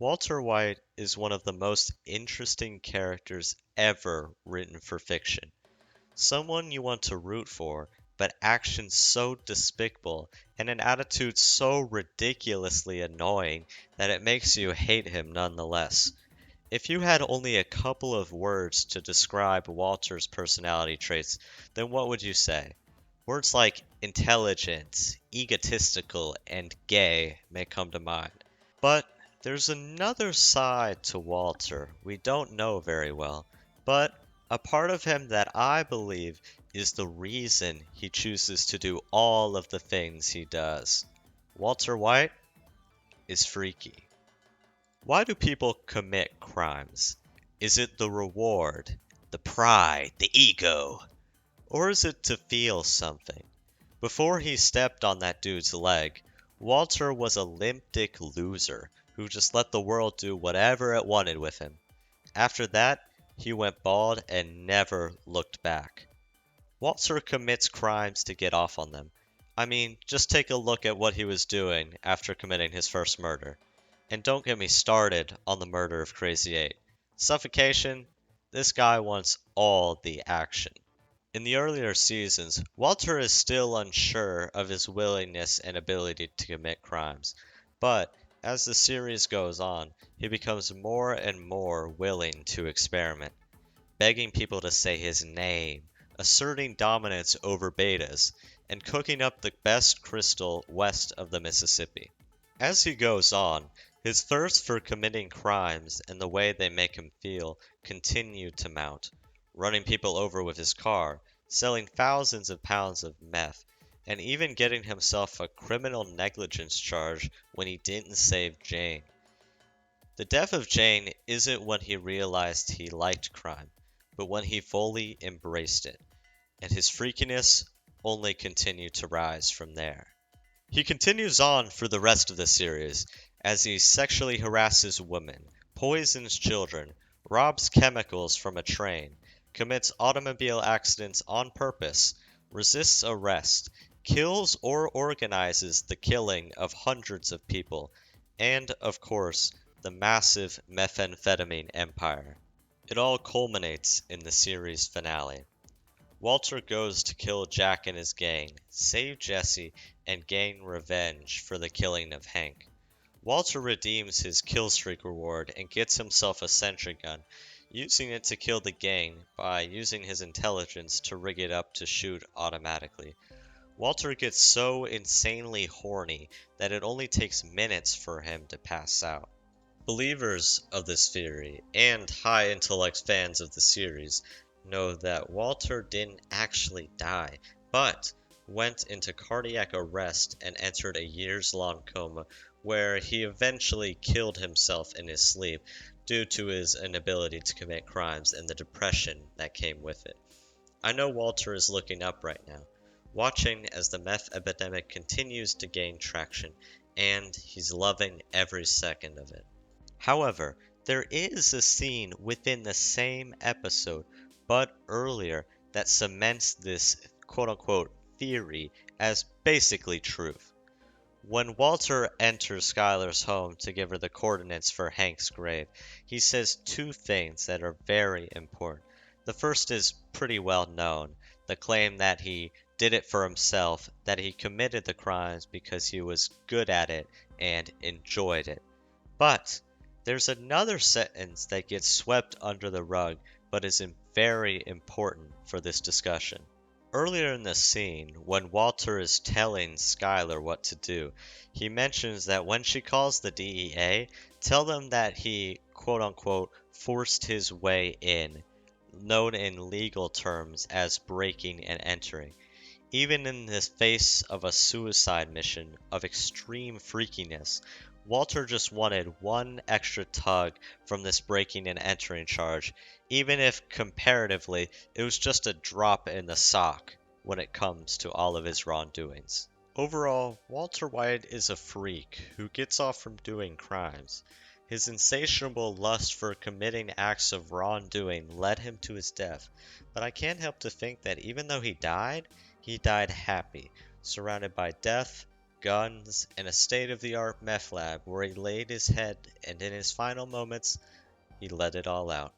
Walter White is one of the most interesting characters ever written for fiction. Someone you want to root for, but actions so despicable and an attitude so ridiculously annoying that it makes you hate him nonetheless. If you had only a couple of words to describe Walter's personality traits, then what would you say? Words like intelligent, egotistical, and gay may come to mind. But there's another side to Walter we don't know very well, but a part of him that I believe is the reason he chooses to do all of the things he does. Walter White is freaky. Why do people commit crimes? Is it the reward, the pride, the ego? Or is it to feel something? Before he stepped on that dude's leg, Walter was a limp dick loser who just let the world do whatever it wanted with him. After that, he went bald and never looked back. Walter commits crimes to get off on them. I mean, just take a look at what he was doing after committing his first murder. And don't get me started on the murder of Crazy 8. Suffocation? This guy wants all the action. In the earlier seasons, Walter is still unsure of his willingness and ability to commit crimes, but as the series goes on, he becomes more and more willing to experiment, begging people to say his name, asserting dominance over betas, and cooking up the best crystal west of the Mississippi. As he goes on, his thirst for committing crimes and the way they make him feel continue to mount, running people over with his car, selling thousands of pounds of meth, and even getting himself a criminal negligence charge when he didn't save Jane. The death of Jane isn't when he realized he liked crime, but when he fully embraced it, and his freakiness only continued to rise from there. He continues on for the rest of the series as he sexually harasses women, poisons children, robs chemicals from a train, commits automobile accidents on purpose, resists arrest, kills or organizes the killing of hundreds of people, and, of course, the massive methamphetamine empire. It all culminates in the series finale. Walter goes to kill Jack and his gang, save Jesse, and gain revenge for the killing of Hank. Walter redeems his killstreak reward and gets himself a sentry gun, using it to kill the gang by using his intelligence to rig it up to shoot automatically. Walter gets so insanely horny that it only takes minutes for him to pass out. Believers of this theory, and high intellect fans of the series, know that Walter didn't actually die, but went into cardiac arrest and entered a years-long coma where he eventually killed himself in his sleep due to his inability to commit crimes and the depression that came with it. I know Walter is looking up right now, watching as the meth epidemic continues to gain traction, and he's loving every second of it. However, there is a scene within the same episode, but earlier, that cements this quote unquote theory as basically truth. When Walter enters Skylar's home to give her the coordinates for Hank's grave, he says two things that are very important. The first is pretty well known, the claim that he did it for himself, that he committed the crimes because he was good at it and enjoyed it. But there's another sentence that gets swept under the rug but is very important for this discussion. Earlier in the scene, when Walter is telling Skylar what to do, he mentions that when she calls the DEA, tell them that he quote unquote forced his way in, known in legal terms as breaking and entering. Even in the face of a suicide mission of extreme freakiness, Walter just wanted one extra tug from this breaking and entering charge, even if comparatively it was just a drop in the sock when it comes to all of his wrongdoings. Overall, Walter White is a freak who gets off from doing crimes. His insatiable lust for committing acts of wrongdoing led him to his death, but I can't help to think that even though he died happy, surrounded by death, guns, and a state-of-the-art meth lab where he laid his head and in his final moments, he let it all out.